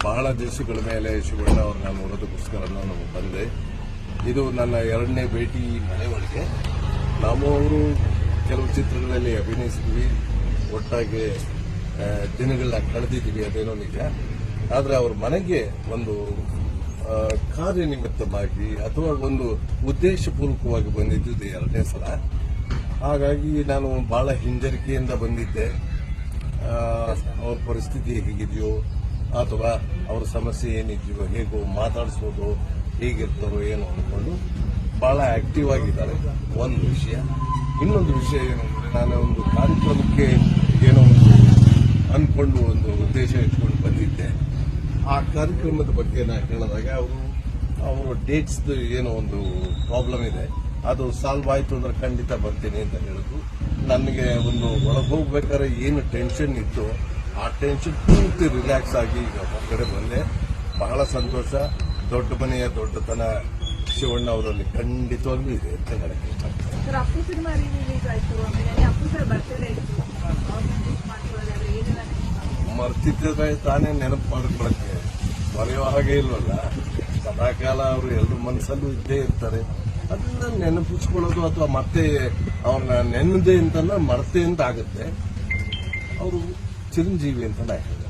ಬಹಳ ದಿವಸಗಳ ಮೇಲೆ ಶಿವಣ್ಣ ಅವ್ರನ್ನ ನೋಡೋದಕ್ಕೋಸ್ಕರ ನಾನು ಬಂದೆ. ಇದು ನನ್ನ 2ನೇ ಭೇಟಿ ಈ ಮನೆ ಒಳಗೆ. ನಾವು ಅವರು ಕೆಲವು ಚಿತ್ರಗಳಲ್ಲಿ ಅಭಿನಯಿಸಿದ್ವಿ, ಒಟ್ಟಾಗಿ ದಿನಗಳನ್ನ ಕಳೆದಿದ್ದೀವಿ, ಅದೇನೋ ನಿಜ. ಆದರೆ ಅವ್ರ ಮನೆಗೆ ಒಂದು ಕಾರ್ಯನಿಮಿತ್ತವಾಗಿ ಅಥವಾ ಒಂದು ಉದ್ದೇಶಪೂರ್ವಕವಾಗಿ ಬಂದಿದ್ದು 2ನೇ ಸಲ. ಹಾಗಾಗಿ ನಾನು ಬಹಳ ಹಿಂಜರಿಕೆಯಿಂದ ಬಂದಿದ್ದೆ. ಅವ್ರ ಪರಿಸ್ಥಿತಿ ಹೇಗಿದೆಯೋ ಅಥವಾ ಅವ್ರ ಸಮಸ್ಯೆ ಏನಿದೆಯೋ, ಹೇಗೋ ಮಾತಾಡಿಸ್ಬೋದು, ಹೇಗಿರ್ತಾರೋ ಏನೋ ಅಂದ್ಕೊಂಡು ಬಹಳ ಆಕ್ಟಿವ್ ಆಗಿದ್ದಾರೆ. ಒಂದು ವಿಷಯ. ಇನ್ನೊಂದು ವಿಷಯ ಏನಂದ್ರೆ, ನಾನು ಒಂದು ಕಾರ್ಯಕ್ರಮಕ್ಕೆ ಏನೋ ಒಂದು ಅಂದ್ಕೊಂಡು ಒಂದು ಉದ್ದೇಶ ಇಟ್ಕೊಂಡು ಬಂದಿದ್ದೆ. ಆ ಕಾರ್ಯಕ್ರಮದ ಬಗ್ಗೆ ನಾನು ಹೇಳಿದಾಗ ಅವರು ಡೇಟ್ಸ್ ಏನೋ ಒಂದು ಪ್ರಾಬ್ಲಮ್ ಇದೆ, ಅದು ಸಾಲ್ವ್ ಆಯ್ತು ಅಂದ್ರೆ ಖಂಡಿತ ಬರ್ತೀನಿ ಅಂತ ಹೇಳಿದ್ರು. ನನಗೆ ಒಂದು ಒಳಗೆ ಹೋಗ್ಬೇಕಾದ್ರೆ ಏನು ಟೆನ್ಷನ್ ಇತ್ತು, ಆ ಟೆನ್ಷನ್ ಪೂರ್ತಿ ರಿಲ್ಯಾಕ್ಸ್ ಆಗಿ ಈಗ ಹೊರಗಡೆ ಬಂದೆ. ಬಹಳ ಸಂತೋಷ. ದೊಡ್ಡ ಮನೆಯ ದೊಡ್ಡತನ ಶಿವಣ್ಣ ಅವರಲ್ಲಿ ಖಂಡಿತವಾಗ್ಲೂ ಇದೆ ಅಂತ ಹೇಳಕ್ಕೆ ಮರ್ತಿದ್ರೆ ತಾನೇ ನೆನಪು ಮಾಡ್ಕೊಳಕ್ಕೆ, ಮರೆಯೋ ಹಾಗೆ ಇಲ್ವಲ್ಲ. ಸದಾಕಾಲ ಅವರು ಎಲ್ಲರ ಮನಸ್ಸಲ್ಲೂ ಇದ್ದೇ ಇರ್ತಾರೆ. ಅದನ್ನ ನೆನಪಿಸ್ಕೊಳ್ಳೋದು ಅಥವಾ ಮತ್ತೆ ಅವ್ರನ್ನ ನೆನದೆ ಅಂತಲ್ಲ, ಮರ್ತೆ ಅಂತ ಆಗುತ್ತೆ. ಅವರು ಚಿರಂಜೀವಿ ಅಂತ ನಾ ಹೇಳಿದೆ.